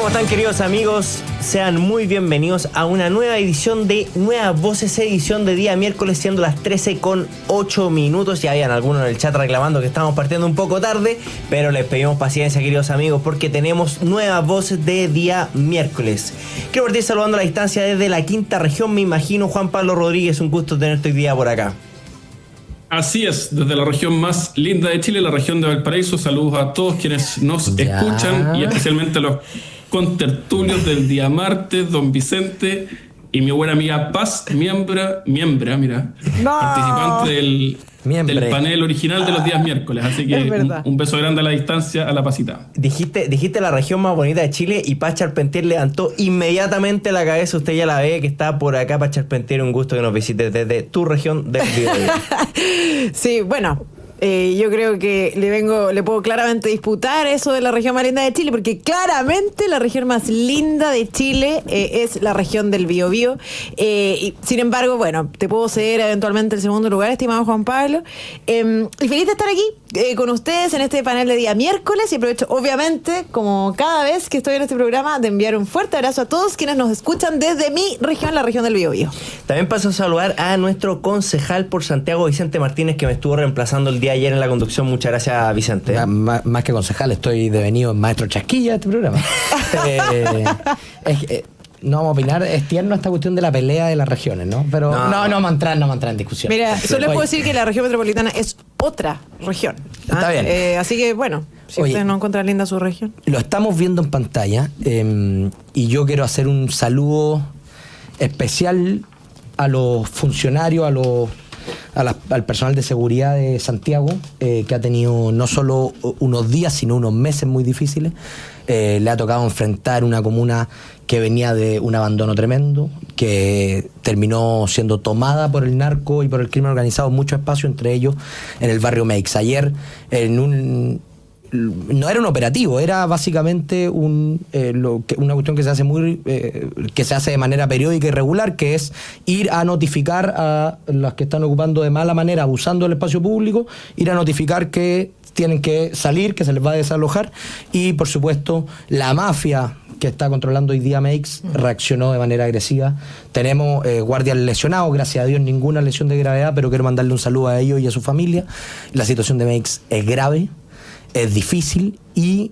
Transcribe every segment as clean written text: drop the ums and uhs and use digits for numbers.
están, queridos amigos? Sean muy bienvenidos a una nueva edición de Nuevas Voces, edición de día miércoles, siendo las 13:08. Ya habían algunos en el chat reclamando que estamos partiendo un poco tarde, pero les pedimos paciencia, queridos amigos, porque tenemos Nuevas Voces de día miércoles. Quiero partir saludando a la distancia desde la quinta región, me imagino, Juan Pablo Rodríguez, un gusto tenerte hoy día por acá. Así es, desde la región más linda de Chile, la región de Valparaíso. Saludos a todos quienes nos escuchan y especialmente a los contertulios del día martes, don Vicente y mi buena amiga Paz, miembra, mira, participante del panel original de los días miércoles. Así que un beso grande a la distancia a la Pacita. Dijiste la región más bonita de Chile y Paz Charpentier levantó inmediatamente la cabeza. Usted ya la ve que está por acá. Paz Charpentier, un gusto que nos visites desde tu región de Biobío. Sí, bueno, yo creo que le puedo claramente disputar eso de la región más linda de Chile, porque claramente la región más linda de Chile es la región del Biobío. Y sin embargo, bueno, te puedo ceder eventualmente el segundo lugar, estimado Juan Pablo. Y feliz de estar aquí con ustedes en este panel de día miércoles, y aprovecho, obviamente, como cada vez que estoy en este programa, de enviar un fuerte abrazo a todos quienes nos escuchan desde mi región, la región del Biobío. También paso a saludar a nuestro concejal por Santiago, Vicente Martínez, que me estuvo reemplazando el día ayer en la conducción. Muchas gracias, Vicente. Más que concejal, estoy devenido maestro chasquilla de este programa. No vamos a opinar, es tierno esta cuestión de la pelea de las regiones, ¿no? Pero no vamos a entrar en discusión. Mira, solo les puedo decir que la región metropolitana es otra región. Está bien. Así que, bueno, si ustedes no encuentran linda su región. Lo estamos viendo en pantalla, y yo quiero hacer un saludo especial a los funcionarios, al personal de seguridad de Santiago, que ha tenido no solo unos días, sino unos meses muy difíciles. Le ha tocado enfrentar una comuna que venía de un abandono tremendo, que terminó siendo tomada por el narco y por el crimen organizado en mucho espacio, entre ellos en el barrio Meix. Ayer, no era un operativo, era básicamente una cuestión que se hace que se hace de manera periódica y regular, que es ir a notificar a las que están ocupando de mala manera, abusando del espacio público, ir a notificar que tienen que salir, que se les va a desalojar. Y por supuesto la mafia que está controlando hoy día Meix reaccionó de manera agresiva. Tenemos guardias lesionados, gracias a Dios ninguna lesión de gravedad, pero quiero mandarle un saludo a ellos y a su familia. La situación de Meix es grave, es difícil, y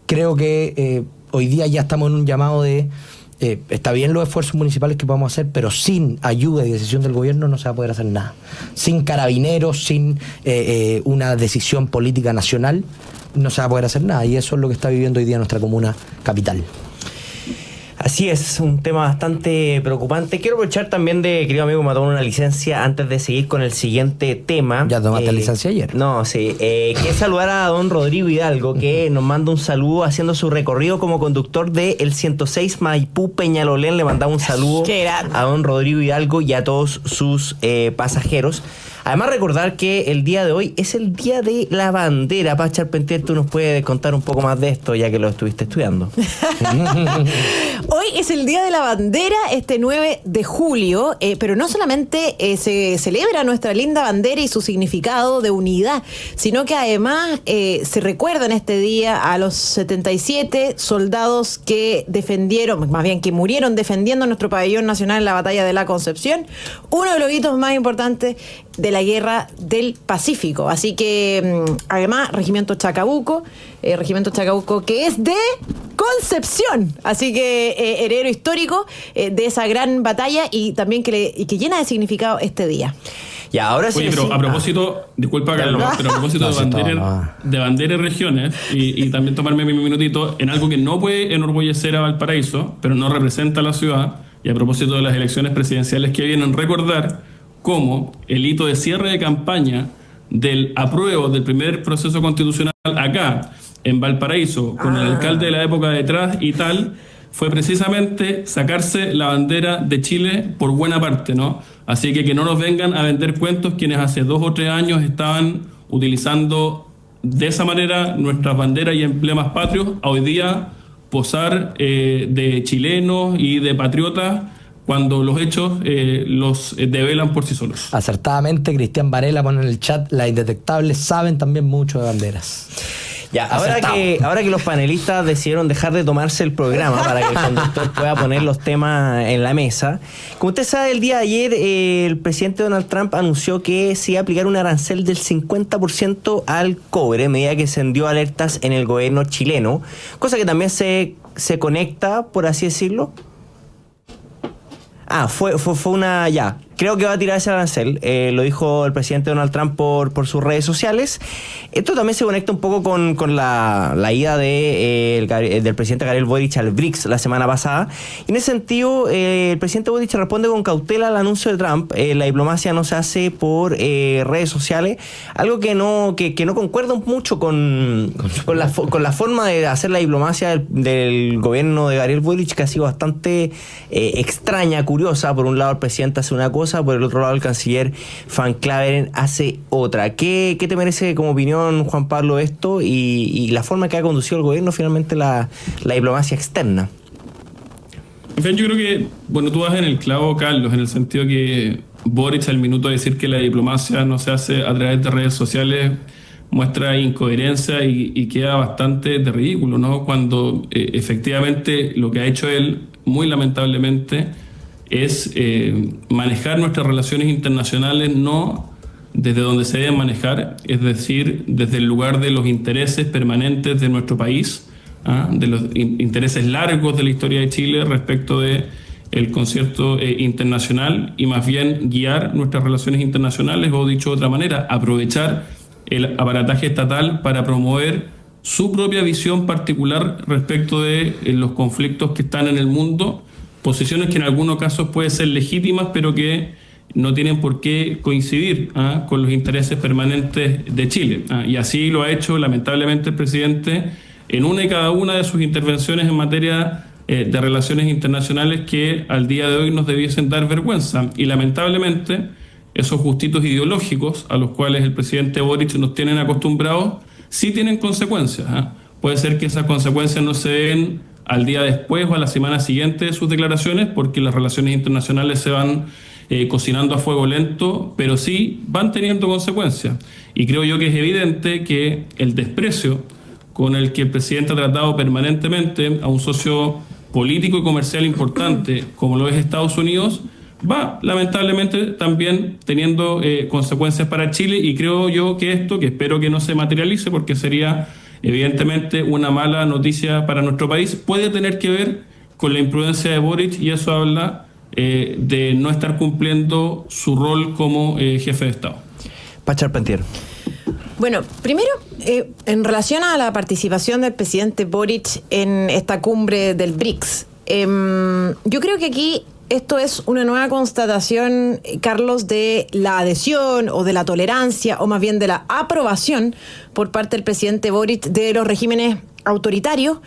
creo que hoy día ya estamos en un llamado de está bien los esfuerzos municipales que podamos hacer, pero sin ayuda y decisión del gobierno no se va a poder hacer nada. Sin carabineros, sin una decisión política nacional, no se va a poder hacer nada, y eso es lo que está viviendo hoy día nuestra comuna capital. Así es, un tema bastante preocupante. Quiero aprovechar también querido amigo, me tomó una licencia antes de seguir con el siguiente tema. ¿Ya tomaste licencia ayer? No, sí. Quiero saludar a don Rodrigo Hidalgo, que nos manda un saludo haciendo su recorrido como conductor del 106 Maipú Peñalolén. Le mandamos un saludo a don Rodrigo Hidalgo y a todos sus pasajeros. Además, recordar que el día de hoy es el día de la bandera. Paz Charpentier, tú nos puedes contar un poco más de esto, ya que lo estuviste estudiando. Hoy es el día de la bandera, este 9 de julio, pero no solamente se celebra nuestra linda bandera y su significado de unidad, sino que además se recuerda en este día a los 77 soldados que que murieron defendiendo nuestro pabellón nacional en la batalla de la Concepción, uno de los hitos más importantes de la Guerra del Pacífico. Así que, además, Regimiento Chacabuco, que es de Concepción. Así que, heredero histórico de esa gran batalla, y también que llena de significado este día. Y ahora sí. Oye, pero a propósito, disculpa Carlos, pero a propósito de bandera y regiones, y también tomarme mi minutito en algo que no puede enorgullecer a Valparaíso, pero no representa a la ciudad, y a propósito de las elecciones presidenciales que vienen, recordar cómo el hito de cierre de campaña del apruebo del primer proceso constitucional acá en Valparaíso, con el alcalde de la época detrás y tal, fue precisamente sacarse la bandera de Chile por buena parte, ¿no? Así que no nos vengan a vender cuentos quienes hace 2 o 3 años estaban utilizando de esa manera nuestras banderas y emblemas patrios, a hoy día posar de chilenos y de patriotas, cuando los hechos los develan por sí solos. Acertadamente, Cristian Varela pone en el chat: las indetectables saben también mucho de banderas. Ya, ahora que los panelistas decidieron dejar de tomarse el programa para que el conductor pueda poner los temas en la mesa, como usted sabe, el día de ayer el presidente Donald Trump anunció que se iba a aplicar un arancel del 50% al cobre, medida que encendió alertas en el gobierno chileno, cosa que también se conecta, por así decirlo. Fue una... Ya, creo que va a tirar ese arancel. Lo dijo el presidente Donald Trump por sus redes sociales. Esto también se conecta un poco con la ida del presidente Gabriel Boric al BRICS la semana pasada. Y en ese sentido, el presidente Boric responde con cautela al anuncio de Trump. La diplomacia no se hace por redes sociales, algo que no concuerda mucho con la forma de hacer la diplomacia del gobierno de Gabriel Boric, que ha sido bastante extraña, curiosa. Por un lado, el presidente hace una cosa, por el otro lado el canciller Van Claveren hace otra. ¿Qué te merece como opinión, Juan Pablo, esto y la forma que ha conducido el gobierno finalmente la diplomacia externa? En fin, yo creo que, tú vas en el clavo, Carlos, en el sentido que Boric, al minuto de decir que la diplomacia no se hace a través de redes sociales, muestra incoherencia y queda bastante de ridículo, ¿no? Cuando efectivamente lo que ha hecho él, muy lamentablemente, es manejar nuestras relaciones internacionales no desde donde se deben manejar, es decir, desde el lugar de los intereses permanentes de nuestro país, de los intereses largos de la historia de Chile respecto de el concierto internacional, y más bien guiar nuestras relaciones internacionales, o dicho de otra manera, aprovechar el aparataje estatal para promover su propia visión particular respecto de los conflictos que están en el mundo, posiciones que en algunos casos pueden ser legítimas, pero que no tienen por qué coincidir con los intereses permanentes de Chile. Y así lo ha hecho lamentablemente el presidente en una y cada una de sus intervenciones en materia de relaciones internacionales, que al día de hoy nos debiesen dar vergüenza. Y lamentablemente esos gustitos ideológicos a los cuales el presidente Boric nos tienen acostumbrados sí tienen consecuencias. Puede ser que esas consecuencias no se den al día después o a la semana siguiente de sus declaraciones, porque las relaciones internacionales se van cocinando a fuego lento, pero sí van teniendo consecuencias. Y creo yo que es evidente que el desprecio con el que el presidente ha tratado permanentemente a un socio político y comercial importante como lo es Estados Unidos, va lamentablemente también teniendo consecuencias para Chile, y creo yo que esto, que espero que no se materialice porque sería evidentemente una mala noticia para nuestro país, puede tener que ver con la imprudencia de Boric, y eso habla de no estar cumpliendo su rol como jefe de Estado. Pacha Arpentier. Bueno, primero, en relación a la participación del presidente Boric en esta cumbre del BRICS, yo creo que aquí esto es una nueva constatación, Carlos, de la adhesión o de la tolerancia, o más bien de la aprobación por parte del presidente Boric de los regímenes autoritarios,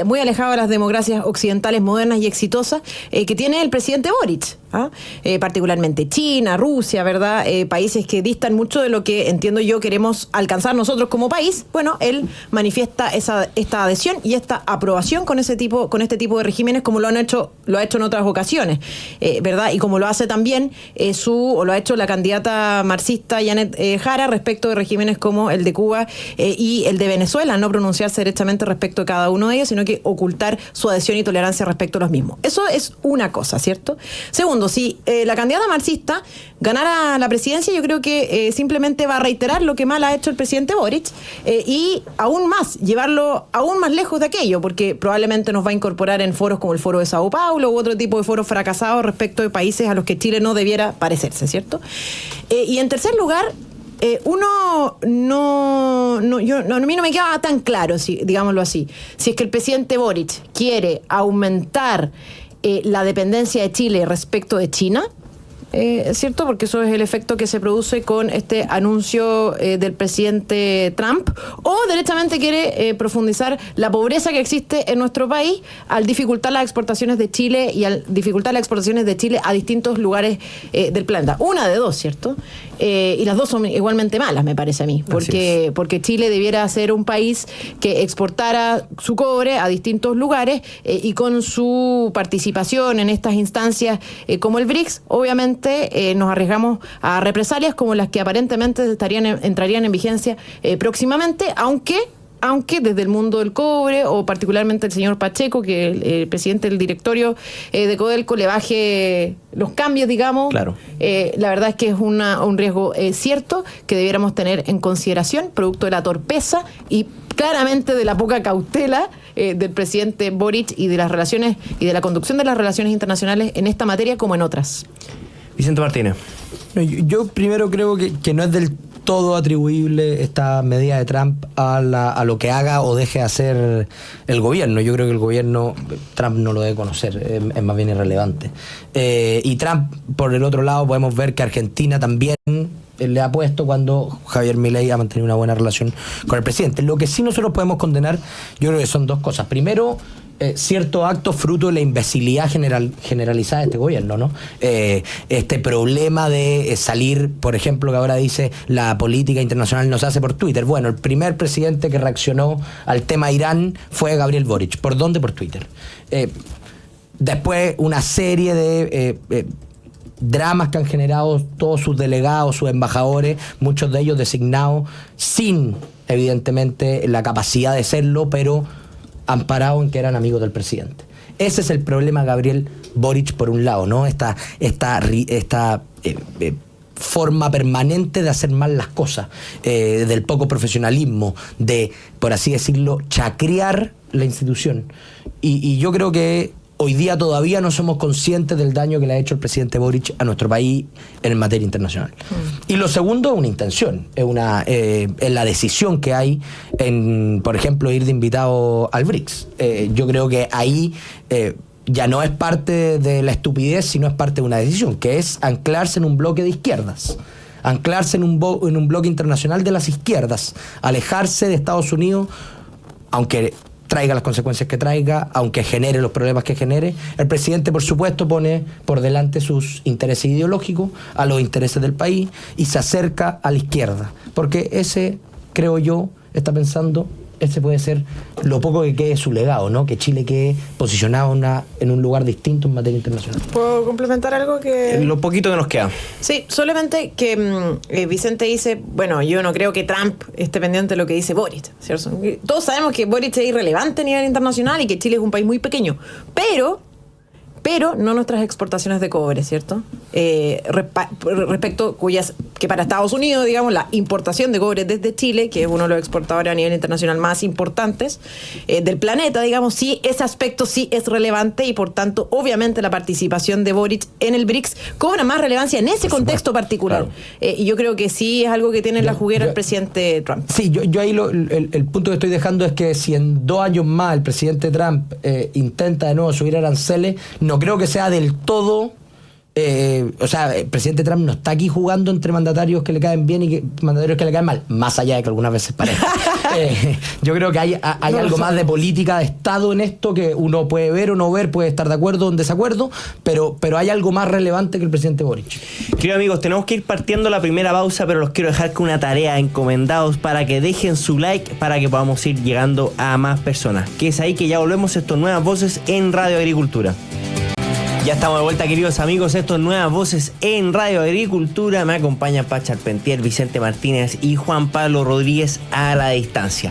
muy alejados de las democracias occidentales modernas y exitosas que tiene el presidente Boric, particularmente China, Rusia, ¿verdad? Países que distan mucho de lo que, entiendo yo, queremos alcanzar nosotros como país. Bueno, él manifiesta esta adhesión y esta aprobación con este tipo de regímenes, como lo ha hecho en otras ocasiones, ¿verdad? Y como lo hace también lo ha hecho la candidata marxista Janet Jara respecto de regímenes como el de Cuba y el de Venezuela, no pronunciarse directamente respecto a cada uno de ellos, sino que ocultar su adhesión y tolerancia respecto a los mismos. Eso es una cosa, ¿cierto? Segundo, si la candidata marxista ganara la presidencia, yo creo que simplemente va a reiterar lo que mal ha hecho el presidente Boric y aún más, llevarlo aún más lejos de aquello, porque probablemente nos va a incorporar en foros como el Foro de Sao Paulo u otro tipo de foros fracasados respecto de países a los que Chile no debiera parecerse, ¿cierto? Y en tercer lugar, a mí no me queda tan claro, digámoslo así, si es que el presidente Boric quiere aumentar la dependencia de Chile respecto de China, ¿cierto? Porque eso es el efecto que se produce con este anuncio del presidente Trump, o derechamente quiere profundizar la pobreza que existe en nuestro país al dificultar las exportaciones de Chile a distintos lugares del planeta. Una de dos, ¿cierto? Y las dos son igualmente malas, me parece a mí, porque Chile debiera ser un país que exportara su cobre a distintos lugares y con su participación en estas instancias como el BRICS, obviamente nos arriesgamos a represalias como las que aparentemente entrarían en vigencia próximamente, aunque aunque desde el mundo del cobre, o particularmente el señor Pacheco, que el presidente del directorio de Codelco, le baje los cambios, digamos. Claro. La verdad es que es un riesgo cierto que debiéramos tener en consideración, producto de la torpeza y claramente de la poca cautela del presidente Boric y de las relaciones y de la conducción de las relaciones internacionales en esta materia como en otras. Vicente Martínez. Yo primero creo que no es del todo atribuible esta medida de Trump a lo que haga o deje de hacer el gobierno. Yo creo que el gobierno, Trump no lo debe conocer, es más bien irrelevante. Y Trump, por el otro lado, podemos ver que Argentina también le ha puesto cuando Javier Milei ha mantenido una buena relación con el presidente. Lo que sí nosotros podemos condenar, yo creo que son dos cosas. Primero, ciertos actos fruto de la imbecilidad generalizada de este gobierno, ¿no? Este problema de salir, por ejemplo, que ahora dice la política internacional no se hace por Twitter. Bueno, el primer presidente que reaccionó al tema Irán fue Gabriel Boric. ¿Por dónde? Por Twitter. Después, una serie de dramas que han generado todos sus delegados, sus embajadores, muchos de ellos designados sin, evidentemente, la capacidad de serlo, pero amparados en que eran amigos del presidente. Ese es el problema, Gabriel Boric, por un lado, ¿no? Esta forma permanente de hacer mal las cosas, del poco profesionalismo, de, por así decirlo, chacrear la institución. Y yo creo que hoy día todavía no somos conscientes del daño que le ha hecho el presidente Boric a nuestro país en materia internacional. Y lo segundo es una intención, es la decisión que hay en, por ejemplo, ir de invitado al BRICS. Yo creo que ahí ya no es parte de la estupidez, sino es parte de una decisión, que es anclarse en un bloque de izquierdas. Anclarse en un bloque internacional de las izquierdas. Alejarse de Estados Unidos, aunque traiga las consecuencias que traiga, aunque genere los problemas que genere. El presidente, por supuesto, pone por delante sus intereses ideológicos a los intereses del país y se acerca a la izquierda. Porque ese, creo yo, está pensando, ese puede ser lo poco que quede su legado, ¿no? Que Chile quede posicionado en un lugar distinto en materia internacional. ¿Puedo complementar algo que...? Lo poquito que nos queda. Sí, solamente que Vicente dice, bueno, yo no creo que Trump esté pendiente de lo que dice Boric, ¿cierto? Todos sabemos que Boric es irrelevante a nivel internacional y que Chile es un país muy pequeño, pero no nuestras exportaciones de cobre, ¿cierto? Respecto que para Estados Unidos, digamos, la importación de cobre desde Chile, que es uno de los exportadores a nivel internacional más importantes del planeta, digamos, sí, ese aspecto sí es relevante y por tanto, obviamente, la participación de Boric en el BRICS cobra más relevancia en ese contexto particular. Claro. Y yo creo que sí es algo que tiene en la juguera el presidente Trump. Sí, yo ahí el punto que estoy dejando es que si en 2 años más el presidente Trump intenta de nuevo subir aranceles, no creo que sea del todo... o sea, el presidente Trump no está aquí jugando entre mandatarios que le caen bien y mandatarios que le caen mal, más allá de que algunas veces parezca. Yo creo que hay algo más de política de Estado en esto que uno puede ver o no ver, puede estar de acuerdo o en desacuerdo, pero hay algo más relevante que el presidente Boric. Queridos amigos, tenemos que ir partiendo la primera pausa, pero los quiero dejar con una tarea, encomendados para que dejen su like para que podamos ir llegando a más personas. Que es ahí que ya volvemos, estas nuevas voces en Radio Agricultura. Ya estamos de vuelta, queridos amigos, estas nuevas voces en Radio Agricultura. Me acompañan Pacha Arpentier, Vicente Martínez y Juan Pablo Rodríguez a la distancia.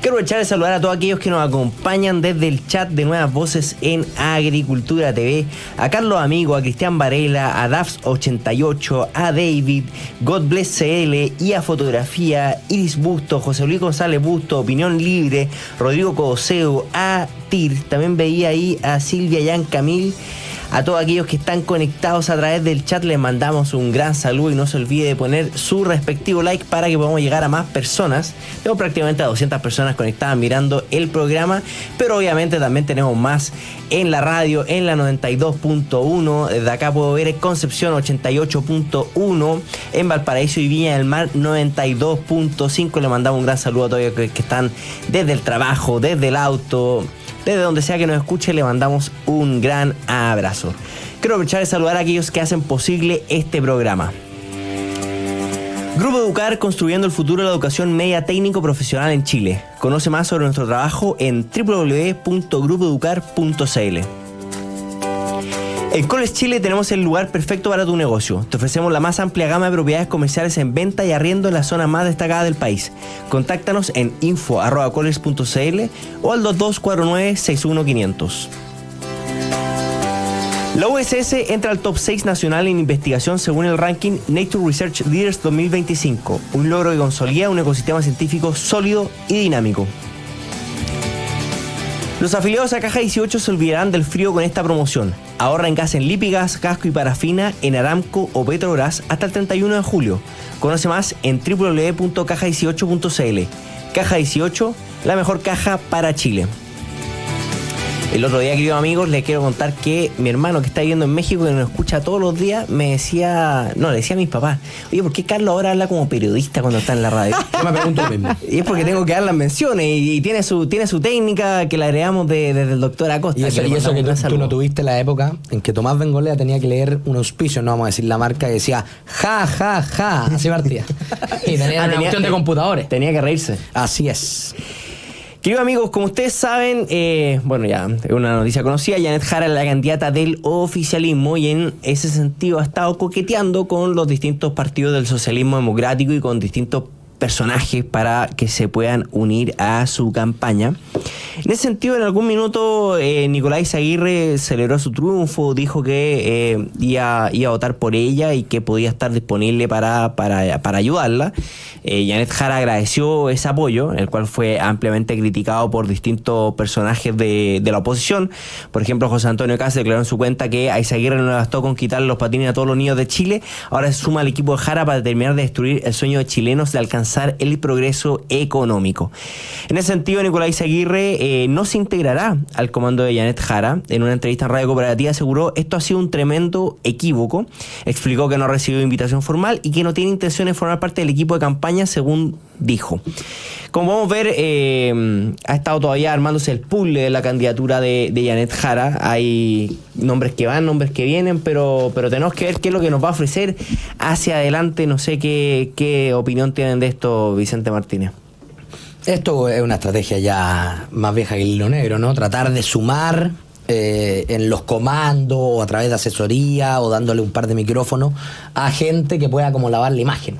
Quiero aprovechar de saludar a todos aquellos que nos acompañan desde el chat de Nuevas Voces en Agricultura TV. A Carlos Amigo, a Cristian Varela, a Dafs88, a David, God Bless CL, y a Fotografía, Iris Busto, José Luis González Busto, Opinión Libre, Rodrigo Codoseo, a TIR. También veía ahí a Silvia Yan Camil. A todos aquellos que están conectados a través del chat les mandamos un gran saludo y no se olvide de poner su respectivo like para que podamos llegar a más personas. Tengo prácticamente a 200 personas conectadas mirando el programa, pero obviamente también tenemos más en la radio, en la 92.1. Desde acá puedo ver en Concepción 88.1, en Valparaíso y Viña del Mar 92.5. Le mandamos un gran saludo a todos aquellos que están desde el trabajo, desde el auto, desde donde sea que nos escuche. Le mandamos un gran abrazo. Quiero aprovechar de saludar a aquellos que hacen posible este programa. Grupo Educar, construyendo el futuro de la educación media técnico profesional en Chile. Conoce más sobre nuestro trabajo en www.grupoeducar.cl. En Coles Chile tenemos el lugar perfecto para tu negocio. Te ofrecemos la más amplia gama de propiedades comerciales en venta y arriendo en la zona más destacada del país. Contáctanos en info@coles.cl o al 2249-61500. La USS entra al top 6 nacional en investigación según el ranking Nature Research Leaders 2025, un logro que consolida un ecosistema científico sólido y dinámico. Los afiliados a Caja 18 se olvidarán del frío con esta promoción. Ahorra en gas en Lipigas, Casco y Parafina, en Aramco o Petrobras hasta el 31 de julio. Conoce más en www.caja18.cl. Caja 18, la mejor caja para Chile. El otro día, queridos amigos, les quiero contar que mi hermano que está viviendo en México, que nos escucha todos los días, le decía a mis papás: oye, ¿por qué Carlos ahora habla como periodista cuando está en la radio? Yo me pregunto lo mismo. Y es porque tengo que dar las menciones y tiene su técnica que la heredamos desde el doctor Acosta. Y eso que tú no tuviste la época en que Tomás Bengolea tenía que leer un auspicio, no vamos a decir la marca, que decía ja, ja, ja, así partía. Y tenía una cuestión de computadores. Tenía que reírse. Así es. Queridos amigos, como ustedes saben, bueno, ya es una noticia conocida, Janet Jara es la candidata del oficialismo y en ese sentido ha estado coqueteando con los distintos partidos del socialismo democrático y con distintos personajes para que se puedan unir a su campaña. En ese sentido, en algún minuto Nicolás Izaguirre celebró su triunfo, dijo que iba a votar por ella y que podía estar disponible para ayudarla. Janet Jara agradeció ese apoyo, el cual fue ampliamente criticado por distintos personajes de la oposición. Por ejemplo, José Antonio Caz declaró en su cuenta que a Izaguirre no le bastó con quitarle los patines a todos los niños de Chile, ahora se suma al equipo de Jara para terminar de destruir el sueño de chilenos de alcanzar el progreso económico. En ese sentido, Nicolás Izaguirre no se integrará al comando de Janet Jara. En una entrevista en Radio Cooperativa aseguró: esto ha sido un tremendo equívoco. Explicó que no ha recibido invitación formal y que no tiene intención de formar parte del equipo de campaña, según dijo. Como vamos a ver, ha estado todavía armándose el puzzle de la candidatura de Janet Jara. Hay nombres que van, nombres que vienen, pero tenemos que ver qué es lo que nos va a ofrecer hacia adelante. No sé qué opinión tienen de esto, Vicente Martínez. Esto es una estrategia ya más vieja que el hilo negro, ¿no? Tratar de sumar en los comandos o a través de asesoría o dándole un par de micrófonos a gente que pueda como lavar la imagen.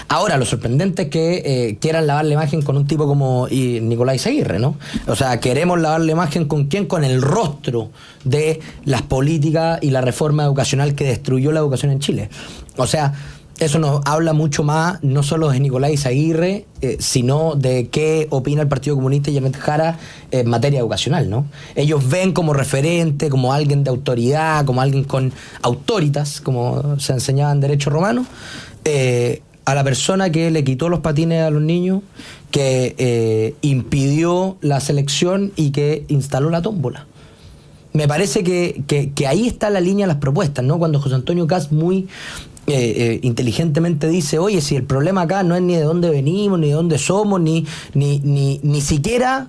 Ahora, lo sorprendente es que quieran lavar la imagen con un tipo como Nicolás Izaguirre, ¿no? O sea, queremos lavar la imagen ¿con quién? Con el rostro de las políticas y la reforma educacional que destruyó la educación en Chile. O sea, eso nos habla mucho más, no solo de Nicolás Izaguirre, sino de qué opina el Partido Comunista y Janet Jara en materia educacional, ¿no? Ellos ven como referente, como alguien de autoridad, como alguien con autoritas, como se enseñaba en Derecho Romano, a la persona que le quitó los patines a los niños, que impidió la selección y que instaló la tómbola. Me parece que ahí está la línea de las propuestas, ¿no? Cuando José Antonio Caz muy inteligentemente dice: oye, si el problema acá no es ni de dónde venimos, ni de dónde somos, ni siquiera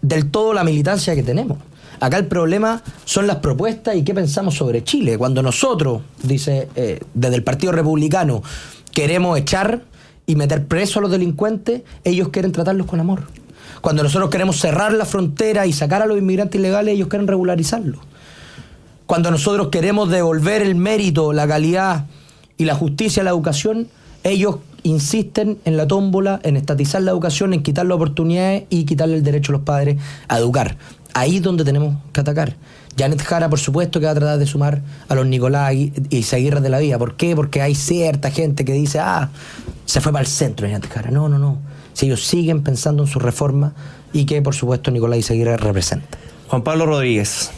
del todo la militancia que tenemos. Acá el problema son las propuestas y qué pensamos sobre Chile. Cuando nosotros, dice, desde el Partido Republicano, queremos echar y meter preso a los delincuentes, ellos quieren tratarlos con amor. Cuando nosotros queremos cerrar la frontera y sacar a los inmigrantes ilegales, ellos quieren regularizarlos. Cuando nosotros queremos devolver el mérito, la calidad y la justicia a la educación, ellos insisten en la tómbola, en estatizar la educación, en quitar las oportunidades y quitarle el derecho a los padres a educar. Ahí es donde tenemos que atacar. Janet Jara, por supuesto, que va a tratar de sumar a los Nicolás Izaguirre de la vida. ¿Por qué? Porque hay cierta gente que dice: se fue para el centro Janet Jara. No. Si ellos siguen pensando en su reforma y que, por supuesto, Nicolás Izaguirre representa. Juan Pablo Rodríguez.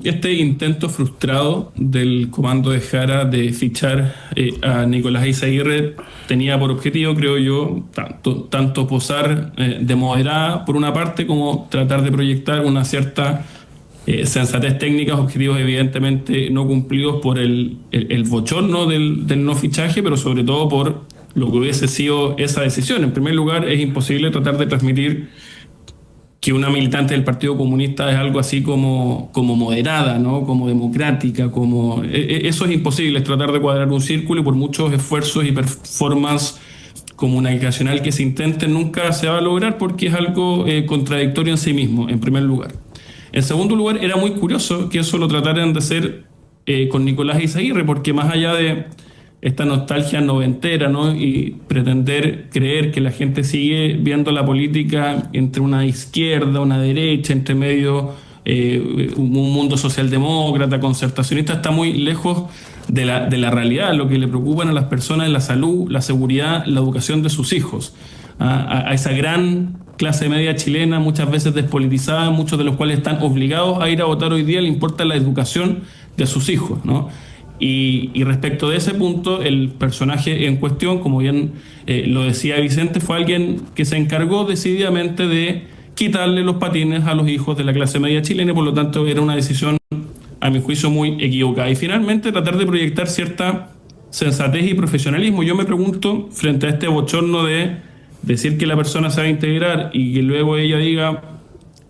Este intento frustrado del comando de Jara de fichar a Nicolás Izaguirre tenía por objetivo, creo yo, tanto posar de moderada por una parte, como tratar de proyectar una cierta sensatez técnica, objetivos evidentemente no cumplidos por el bochorno del no fichaje, pero sobre todo por lo que hubiese sido esa decisión. En primer lugar, es imposible tratar de transmitir que una militante del Partido Comunista es algo así como moderada, ¿no? Como democrática, como eso es imposible, es tratar de cuadrar un círculo, y por muchos esfuerzos y performance comunicacional que se intenten, nunca se va a lograr, porque es algo contradictorio en sí mismo, en primer lugar. En segundo lugar, era muy curioso que eso lo trataran de hacer con Nicolás Izaguirre, porque más allá de esta nostalgia noventera, ¿no? Y pretender creer que la gente sigue viendo la política entre una izquierda, una derecha, entre medio un mundo socialdemócrata, concertacionista, está muy lejos de la realidad. Lo que le preocupan a las personas es la salud, la seguridad, la educación de sus hijos. A esa gran clase media chilena, muchas veces despolitizada, muchos de los cuales están obligados a ir a votar hoy día, le importa la educación de sus hijos, ¿no? Y respecto de ese punto, el personaje en cuestión, como bien lo decía Vicente, fue alguien que se encargó decididamente de quitarle los patines a los hijos de la clase media chilena, y por lo tanto era una decisión, a mi juicio, muy equivocada. Y finalmente tratar de proyectar cierta sensatez y profesionalismo. Yo me pregunto, frente a este bochorno de decir que la persona se va a integrar y que luego ella diga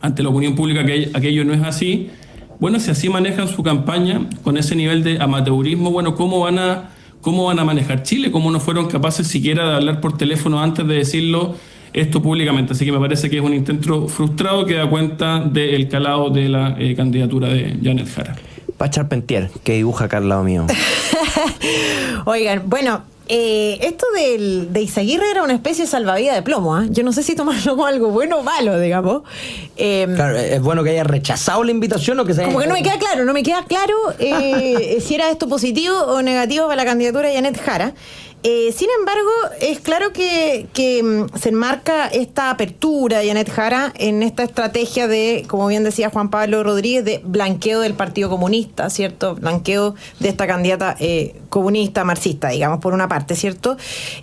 ante la opinión pública que aquello no es así, bueno, si así manejan su campaña con ese nivel de amateurismo, bueno, ¿cómo van a manejar Chile? ¿Cómo no fueron capaces siquiera de hablar por teléfono antes de decirlo esto públicamente? Así que me parece que es un intento frustrado que da cuenta del calado de la candidatura de Janet Jara. Pa' Charpentier, que dibuja acá al lado mío. Oigan, bueno, esto de Izaguirre era una especie de salvavidas de plomo, ¿eh? Yo no sé si tomarlo como algo bueno o malo, digamos. Claro, es bueno que haya rechazado la invitación o que se haya... Como que no me queda claro si era esto positivo o negativo para la candidatura de Janet Jara. Sin embargo, es claro que se enmarca esta apertura de Janet Jara en esta estrategia de, como bien decía Juan Pablo Rodríguez, de blanqueo del Partido Comunista, ¿cierto? Blanqueo de esta candidata comunista, marxista, digamos, por una parte, ¿cierto?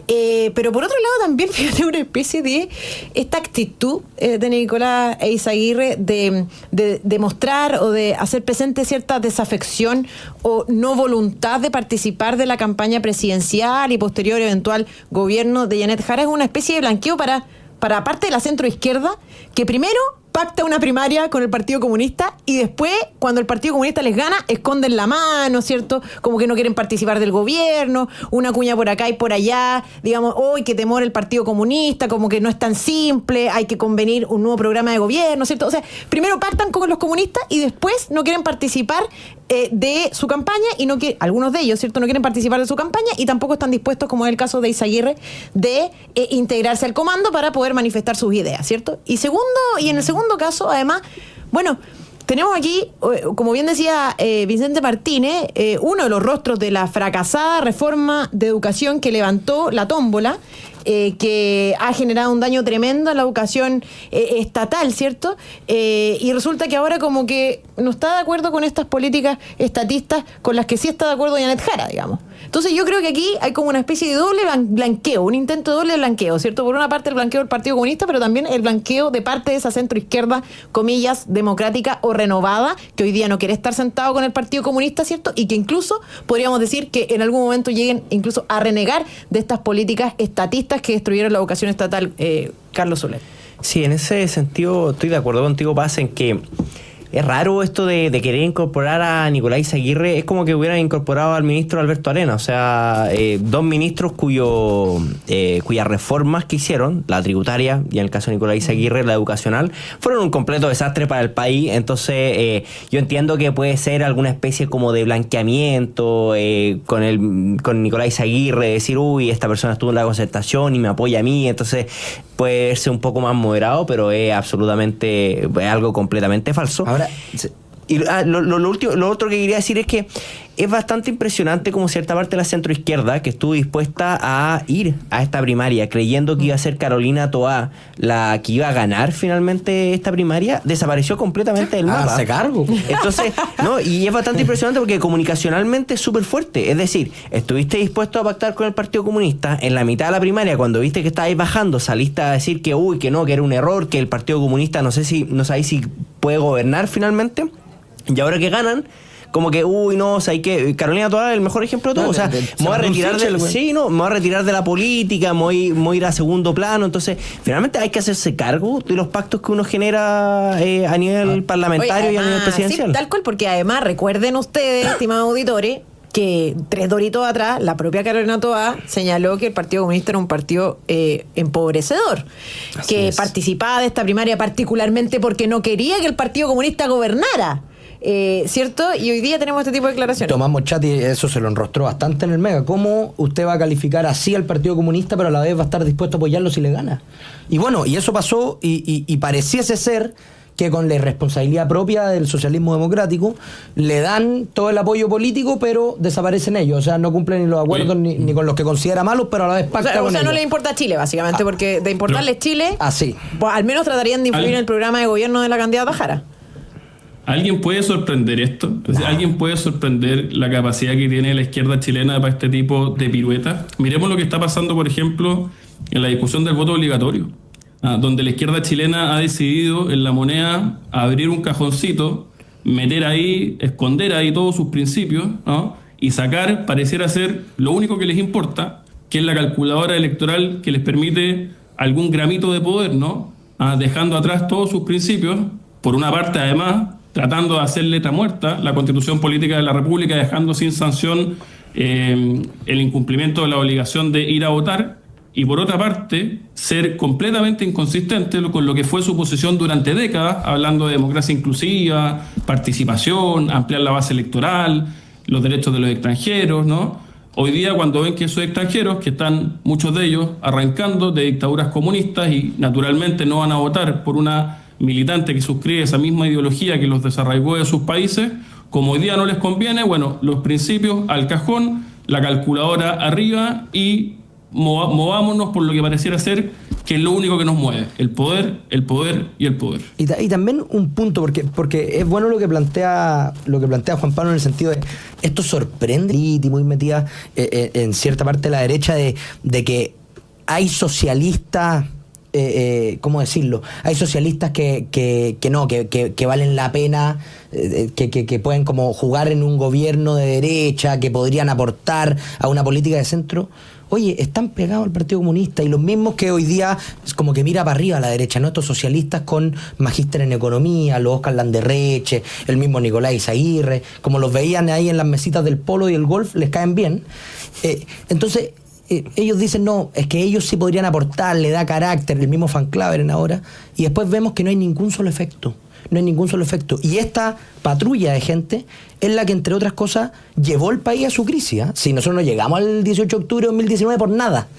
Pero por otro lado también, fíjate, una especie de esta actitud de Nicolás Izaguirre de mostrar o de hacer presente cierta desafección o no voluntad de participar de la campaña presidencial y posterior eventual gobierno de Janet Jara. Es una especie de blanqueo para parte de la centroizquierda, que primero pacta una primaria con el Partido Comunista y después, cuando el Partido Comunista les gana, esconden la mano, ¿cierto? Como que no quieren participar del gobierno, una cuña por acá y por allá, digamos, hoy qué temor el Partido Comunista, como que no es tan simple, hay que convenir un nuevo programa de gobierno, ¿cierto? O sea, primero pactan con los comunistas y después no quieren participar de su campaña, y algunos de ellos, ¿cierto?, no quieren participar de su campaña y tampoco están dispuestos, como es el caso de Izaguirre, de integrarse al comando para poder manifestar sus ideas, ¿cierto? Y en el segundo caso, además, bueno, tenemos aquí, como bien decía Vicente Martínez, uno de los rostros de la fracasada reforma de educación que levantó la tómbola, que ha generado un daño tremendo a la educación estatal, ¿cierto? Y resulta que ahora como que no está de acuerdo con estas políticas estatistas con las que sí está de acuerdo Janet Jara, digamos. Entonces yo creo que aquí hay como una especie de doble blanqueo, un intento de doble blanqueo, ¿cierto? Por una parte el blanqueo del Partido Comunista, pero también el blanqueo de parte de esa centroizquierda, comillas, democrática o renovada, que hoy día no quiere estar sentado con el Partido Comunista, ¿cierto? Y que incluso podríamos decir que en algún momento lleguen incluso a renegar de estas políticas estatistas que destruyeron la educación estatal, Carlos Soler. Sí, en ese sentido estoy de acuerdo contigo, Paz, en que es raro esto de querer incorporar a Nicolás Izaguirre. Es como que hubieran incorporado al ministro Alberto Arena, o sea, dos ministros cuyas reformas que hicieron, la tributaria y en el caso de Nicolás Izaguirre la educacional, fueron un completo desastre para el país. Entonces yo entiendo que puede ser alguna especie como de blanqueamiento con Nicolás Izaguirre, decir, uy, esta persona estuvo en la concertación y me apoya a mí, entonces puede ser un poco más moderado, pero es algo completamente falso. Ahora, y lo otro que quería decir es que es bastante impresionante como cierta parte de la centroizquierda que estuvo dispuesta a ir a esta primaria creyendo que iba a ser Carolina Toá la que iba a ganar finalmente esta primaria, desapareció completamente del mapa. Se cargo. Entonces, no, y es bastante impresionante porque comunicacionalmente es súper fuerte. Es decir, estuviste dispuesto a pactar con el Partido Comunista, en la mitad de la primaria, cuando viste que estabais bajando, saliste a decir que que era un error, que el Partido Comunista no sabéis si puede gobernar finalmente, y ahora que ganan, como que, o sea, hay que Carolina Toá es el mejor ejemplo de todo. O sea, me voy a retirar de la política, me voy a ir a segundo plano. Entonces, finalmente hay que hacerse cargo de los pactos que uno genera a nivel parlamentario y a nivel presidencial. Sí, tal cual, porque además recuerden ustedes, estimados auditores, que 3 doritos atrás, la propia Carolina Toá señaló que el Partido Comunista era un partido empobrecedor, así que participaba de esta primaria particularmente porque no quería que el Partido Comunista gobernara. ¿Cierto? Y hoy día tenemos este tipo de declaraciones. Tomás Moschati, eso se lo enrostró bastante en el Mega. ¿Cómo usted va a calificar así al Partido Comunista, pero a la vez va a estar dispuesto a apoyarlo si le gana? Y bueno, y eso pasó, y pareciese ser que con la irresponsabilidad propia del socialismo democrático le dan todo el apoyo político, pero desaparecen ellos. O sea, no cumplen ni los acuerdos ni con los que considera malos, pero a la vez pacta con ellos. No le importa a Chile, básicamente, porque de importarles Chile, pues, al menos tratarían de influir en el programa de gobierno de la candidata Jara. ¿Alguien puede sorprender esto? ¿Alguien puede sorprender la capacidad que tiene la izquierda chilena para este tipo de piruetas? Miremos lo que está pasando, por ejemplo, en la discusión del voto obligatorio, donde la izquierda chilena ha decidido en la moneda abrir un cajoncito, meter ahí, esconder ahí todos sus principios, ¿no? Y sacar, pareciera ser, lo único que les importa, que es la calculadora electoral que les permite algún gramito de poder, ¿no? Dejando atrás todos sus principios, por una parte además, tratando de hacer letra muerta la Constitución Política de la República, dejando sin sanción el incumplimiento de la obligación de ir a votar, y por otra parte, ser completamente inconsistente con lo que fue su posición durante décadas, hablando de democracia inclusiva, participación, ampliar la base electoral, los derechos de los extranjeros, ¿no? Hoy día, cuando ven que esos extranjeros, que están muchos de ellos arrancando de dictaduras comunistas y naturalmente no van a votar por una militante que suscribe esa misma ideología que los desarraigó de sus países, como hoy día no les conviene, bueno, los principios al cajón, la calculadora arriba y movámonos por lo que pareciera ser que es lo único que nos mueve, el poder, el poder y el poder. Y también un punto, porque es bueno lo que plantea Juan Pablo en el sentido de esto sorprende y muy metida en cierta parte de la derecha de que hay socialistas. ¿Cómo decirlo? Hay socialistas que valen la pena, que pueden como jugar en un gobierno de derecha, que podrían aportar a una política de centro. Oye, están pegados al Partido Comunista, y los mismos que hoy día es como que mira para arriba a la derecha, ¿no? Estos socialistas con magíster en economía, los Oscar Landerreche, el mismo Nicolás Izaguirre, como los veían ahí en las mesitas del polo y el golf, les caen bien. Entonces ellos dicen, no, es que ellos sí podrían aportar, le da carácter, el mismo Van Claveren ahora, y después vemos que no hay ningún solo efecto. No hay ningún solo efecto. Y esta patrulla de gente es la que, entre otras cosas, llevó el país a su crisis. Si nosotros no llegamos al 18 de octubre de 2019 por nada.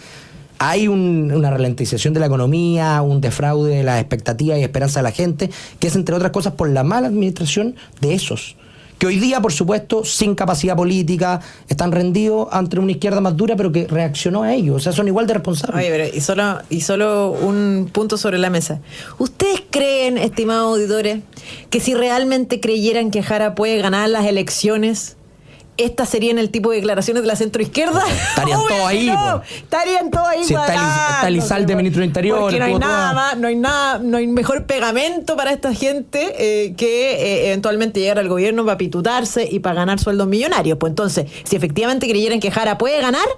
Hay una ralentización de la economía, un defraude de las expectativas y esperanzas de la gente, que es, entre otras cosas, por la mala administración de esos. Que hoy día, por supuesto, sin capacidad política, están rendidos ante una izquierda más dura, pero que reaccionó a ellos. O sea, son igual de responsables. Oye, pero y solo un punto sobre la mesa. ¿Ustedes creen, estimados auditores, que si realmente creyeran que Jara puede ganar las elecciones, estas serían el tipo de declaraciones de la centroizquierda? Estarían todos ahí. No, estarían todos ahí. Si está Elizalde, ministro de Interior. Porque no hay mejor pegamento para esta gente que eventualmente llegar al gobierno para pitutarse y para ganar sueldos millonarios. Pues entonces, si efectivamente creyeran que Jara puede ganar,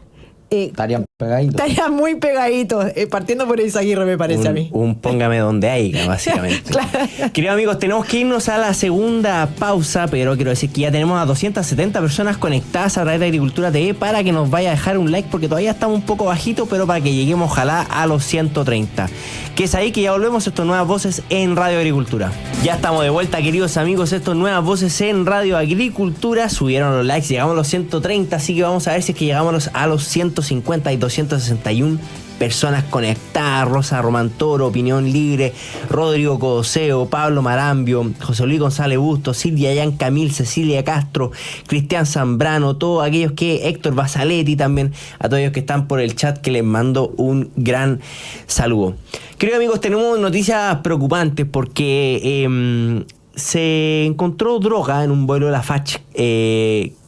estarían pegaditos. Estarían muy pegaditos, partiendo por Izaguirre, me parece a mí. Un póngame donde haya, básicamente. Claro. Queridos amigos, tenemos que irnos a la segunda pausa, pero quiero decir que ya tenemos a 270 personas conectadas a través de Agricultura TV para que nos vaya a dejar un like, porque todavía estamos un poco bajitos, pero para que lleguemos ojalá a los 130. Que es ahí que ya volvemos, estas nuevas voces en Radio Agricultura. Ya estamos de vuelta, queridos amigos, estas nuevas voces en Radio Agricultura. Subieron los likes, llegamos a los 130, así que vamos a ver si es que llegamos a los 150 y 261 personas conectadas. Rosa Román Toro, Opinión Libre, Rodrigo Codoseo, Pablo Marambio, José Luis González Busto, Silvia Yan Camil, Cecilia Castro, Cristian Zambrano, todos aquellos que, Héctor Basaletti también, a todos ellos que están por el chat, que les mando un gran saludo. Queridos amigos, tenemos noticias preocupantes porque se encontró droga en un vuelo de la FACH,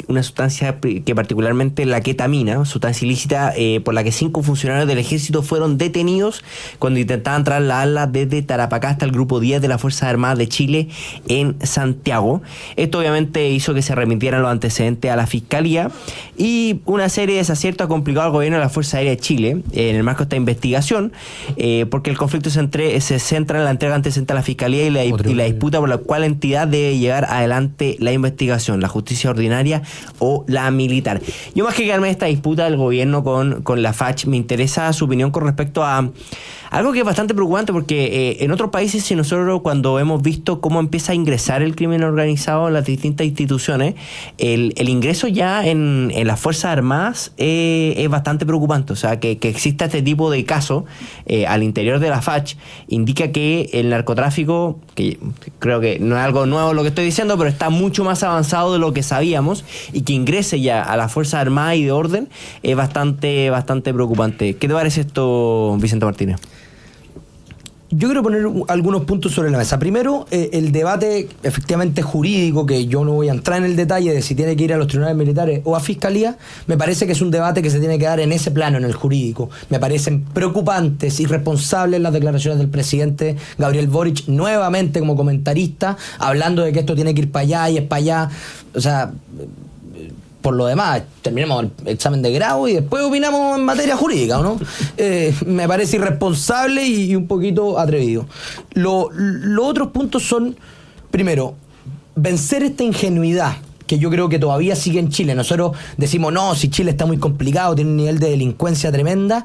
una sustancia que particularmente la ketamina, sustancia ilícita por la que 5 funcionarios del ejército fueron detenidos cuando intentaban trasladarla desde Tarapacá hasta el grupo 10 de las Fuerzas Armadas de Chile en Santiago. Esto obviamente hizo que se remitieran los antecedentes a la Fiscalía, y una serie de desaciertos ha complicado al gobierno de la Fuerza Aérea de Chile en el marco de esta investigación, porque el conflicto se centra en la entrega de antecedentes a la Fiscalía y la disputa por la cual entidad debe llevar adelante la investigación, la justicia ordinaria o la militar. Yo más que quedarme en esta disputa del gobierno con la FACH, me interesa su opinión con respecto a algo que es bastante preocupante, porque en otros países, si nosotros cuando hemos visto cómo empieza a ingresar el crimen organizado en las distintas instituciones, el ingreso ya en las Fuerzas Armadas es bastante preocupante. O sea, que exista este tipo de casos al interior de la FACH indica que el narcotráfico, que creo que no es algo nuevo lo que estoy diciendo, pero está mucho más avanzado de lo que sabíamos, y que ingrese ya a las Fuerzas Armadas y de orden es bastante preocupante. ¿Qué te parece esto, Vicente Martínez? Yo quiero poner algunos puntos sobre la mesa. Primero, el debate efectivamente jurídico, que yo no voy a entrar en el detalle de si tiene que ir a los tribunales militares o a fiscalía. Me parece que es un debate que se tiene que dar en ese plano, en el jurídico. Me parecen preocupantes, irresponsables las declaraciones del presidente Gabriel Boric, nuevamente como comentarista, hablando de que esto tiene que ir para allá y es para allá. O sea, por lo demás, terminemos el examen de grado y después opinamos en materia jurídica, ¿no? Me parece irresponsable y un poquito atrevido. Los otros puntos son, primero, vencer esta ingenuidad que yo creo que todavía sigue en Chile. Nosotros decimos, no, si Chile está muy complicado, tiene un nivel de delincuencia tremenda,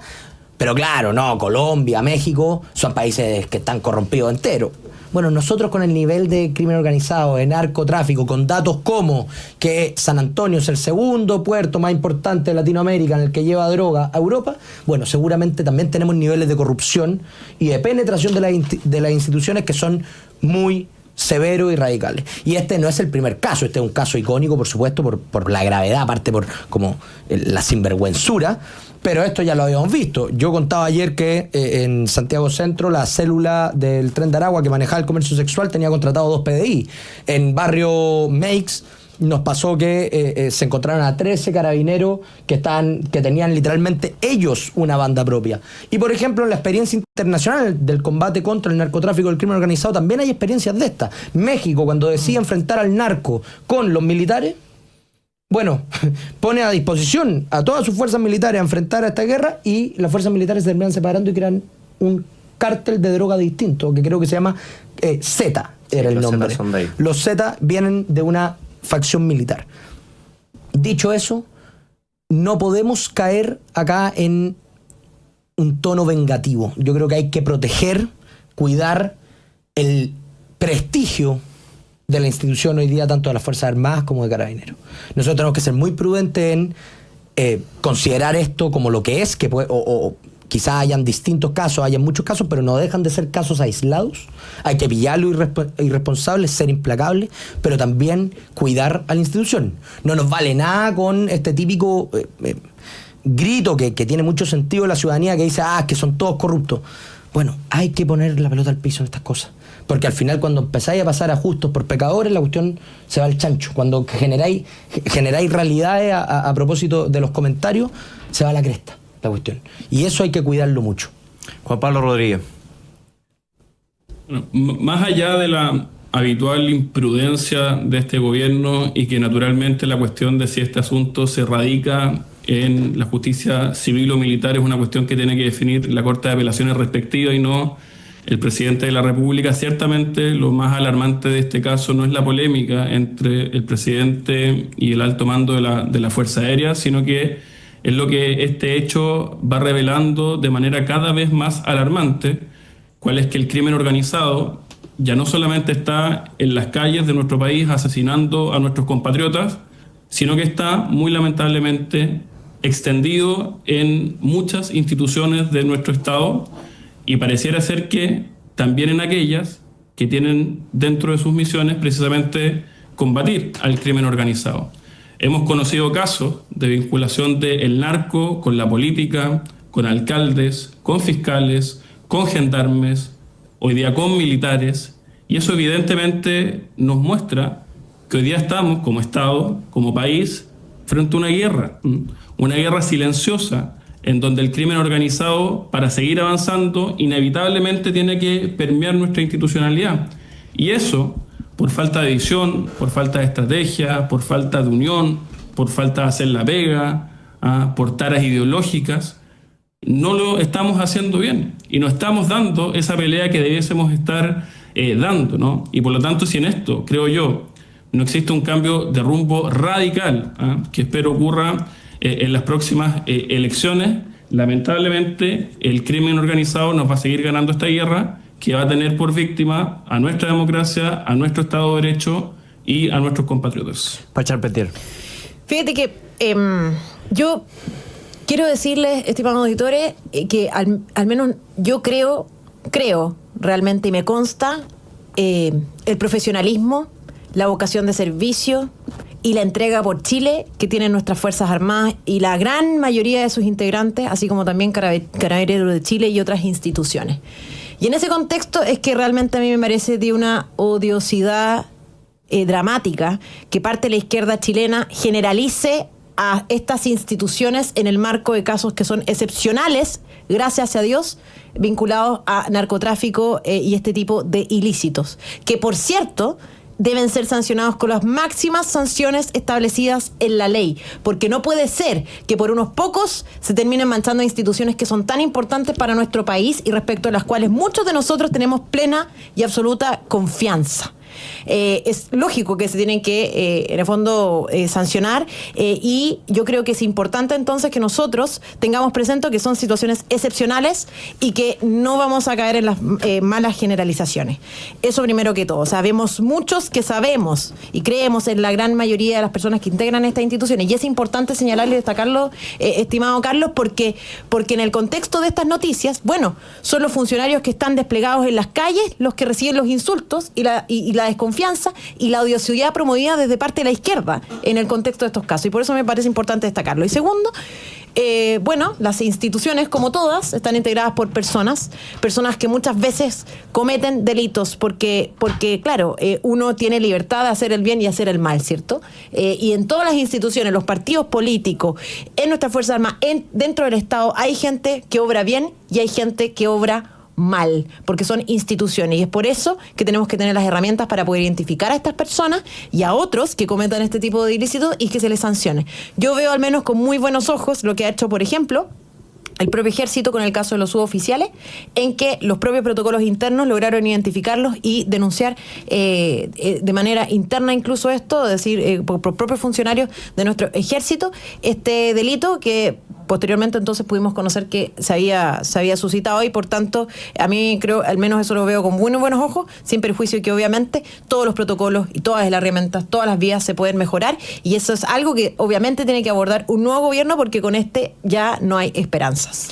pero claro, no, Colombia, México son países que están corrompidos enteros. Bueno, nosotros con el nivel de crimen organizado, de narcotráfico, con datos como que San Antonio es el segundo puerto más importante de Latinoamérica en el que lleva droga a Europa, bueno, seguramente también tenemos niveles de corrupción y de penetración de las instituciones que son muy severos y radicales. Y este no es el primer caso, este es un caso icónico, por supuesto, por la gravedad, aparte por como la sinvergüenzura. Pero esto ya lo habíamos visto. Yo contaba ayer que en Santiago Centro la célula del Tren de Aragua que manejaba el comercio sexual tenía contratado 2 PDI. En barrio Meix nos pasó que se encontraron a 13 carabineros que tenían literalmente ellos una banda propia. Y por ejemplo, en la experiencia internacional del combate contra el narcotráfico y el crimen organizado también hay experiencias de estas. México, cuando decide enfrentar al narco con los militares, bueno, pone a disposición a todas sus fuerzas militares a enfrentar a esta guerra, y las fuerzas militares se terminan separando y crean un cártel de droga distinto, que creo que se llama Z, era el nombre. Los Z vienen de una facción militar. Dicho eso, no podemos caer acá en un tono vengativo. Yo creo que hay que proteger, cuidar el prestigio de la institución hoy día, tanto de las Fuerzas Armadas como de Carabineros. Nosotros tenemos que ser muy prudentes en considerar esto como lo que es, que puede, o quizás hayan distintos casos, hayan muchos casos, pero no dejan de ser casos aislados. Hay que pillar lo irresponsable, ser implacable, pero también cuidar a la institución. No nos vale nada con este típico grito que tiene mucho sentido en la ciudadanía, que dice, que son todos corruptos. Bueno, hay que poner la pelota al piso en estas cosas. Porque al final, cuando empezáis a pasar a justos por pecadores, la cuestión se va al chancho. Cuando generáis realidades a propósito de los comentarios, se va a la cresta la cuestión. Y eso hay que cuidarlo mucho. Juan Pablo Rodríguez. Bueno, más allá de la habitual imprudencia de este gobierno, y que naturalmente la cuestión de si este asunto se radica en la justicia civil o militar es una cuestión que tiene que definir la Corte de Apelaciones respectiva y no el presidente de la República, ciertamente lo más alarmante de este caso no es la polémica entre el presidente y el alto mando de la Fuerza Aérea, sino que es lo que este hecho va revelando de manera cada vez más alarmante, cuál es que el crimen organizado ya no solamente está en las calles de nuestro país asesinando a nuestros compatriotas, sino que está muy lamentablemente extendido en muchas instituciones de nuestro Estado, y pareciera ser que también en aquellas que tienen dentro de sus misiones precisamente combatir al crimen organizado. Hemos conocido casos de vinculación del narco con la política, con alcaldes, con fiscales, con gendarmes, hoy día con militares, y eso evidentemente nos muestra que hoy día estamos como Estado, como país, frente a una guerra silenciosa, en donde el crimen organizado, para seguir avanzando, inevitablemente tiene que permear nuestra institucionalidad. Y eso, por falta de visión, por falta de estrategia, por falta de unión, por falta de hacer la pega, por taras ideológicas, no lo estamos haciendo bien. Y no estamos dando esa pelea que debiésemos estar dando, ¿no? Y por lo tanto, si en esto, creo yo, no existe un cambio de rumbo radical, que espero ocurra en las próximas elecciones, lamentablemente el crimen organizado nos va a seguir ganando esta guerra, que va a tener por víctima a nuestra democracia, a nuestro Estado de Derecho y a nuestros compatriotas. Charpentier. Fíjate que yo quiero decirles, estimados auditores, que al menos yo creo realmente y me consta el profesionalismo, la vocación de servicio y la entrega por Chile que tienen nuestras Fuerzas Armadas y la gran mayoría de sus integrantes, así como también Carabineros de Chile y otras instituciones. Y en ese contexto es que realmente a mí me parece de una odiosidad dramática que parte de la izquierda chilena generalice a estas instituciones en el marco de casos que son excepcionales, gracias a Dios, vinculados a narcotráfico y este tipo de ilícitos, que por cierto deben ser sancionados con las máximas sanciones establecidas en la ley, porque no puede ser que por unos pocos se terminen manchando instituciones que son tan importantes para nuestro país y respecto a las cuales muchos de nosotros tenemos plena y absoluta confianza. Es lógico que se tienen que, en el fondo, sancionar y yo creo que es importante entonces que nosotros tengamos presente que son situaciones excepcionales y que no vamos a caer en las malas generalizaciones. Eso primero que todo. Sabemos muchos que sabemos y creemos en la gran mayoría de las personas que integran estas instituciones y es importante señalarlo y destacarlo, estimado Carlos, porque en el contexto de estas noticias, bueno, son los funcionarios que están desplegados en las calles los que reciben los insultos y la desconfianza y la odiosidad promovida desde parte de la izquierda en el contexto de estos casos. Y por eso me parece importante destacarlo. Y segundo, bueno, las instituciones, como todas, están integradas por personas que muchas veces cometen delitos, porque claro, uno tiene libertad de hacer el bien y hacer el mal, ¿cierto? Y en todas las instituciones, los partidos políticos, en nuestras Fuerzas Armadas, dentro del Estado, hay gente que obra bien y hay gente que obra mal, porque son instituciones y es por eso que tenemos que tener las herramientas para poder identificar a estas personas y a otros que cometan este tipo de ilícitos y que se les sancione. Yo veo al menos con muy buenos ojos lo que ha hecho, por ejemplo, el propio ejército con el caso de los suboficiales, en que los propios protocolos internos lograron identificarlos y denunciar de manera interna incluso esto, es decir, por propios funcionarios de nuestro ejército, este delito que posteriormente entonces pudimos conocer que se había suscitado y por tanto a mí creo, al menos eso lo veo con muy buenos ojos, sin perjuicio que obviamente todos los protocolos y todas las herramientas, todas las vías se pueden mejorar y eso es algo que obviamente tiene que abordar un nuevo gobierno porque con este ya no hay esperanzas.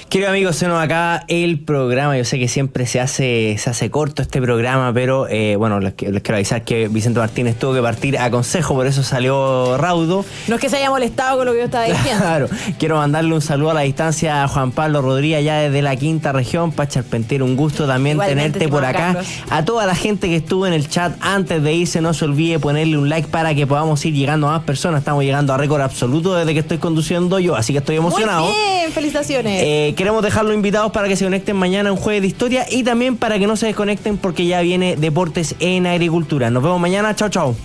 Queridos amigos, se nos acaba el programa. Yo sé que siempre se hace corto este programa, pero bueno, les quiero avisar que Vicente Martínez tuvo que partir a consejo, por eso salió raudo. No es que se haya molestado con lo que yo estaba diciendo. Claro, quiero mandarle un saludo a la distancia a Juan Pablo Rodríguez, allá desde la Quinta Región. Charpentier, un gusto también igualmente, tenerte por acá. Carlos. A toda la gente que estuvo en el chat, antes de irse, no se olvide ponerle un like para que podamos ir llegando a más personas. Estamos llegando a récord absoluto desde que estoy conduciendo yo, así que estoy emocionado. Muy bien, felicitaciones. Queremos dejarlos invitados para que se conecten mañana a un jueves de historia y también para que no se desconecten porque ya viene Deportes en Agricultura. Nos vemos mañana. Chao, chao.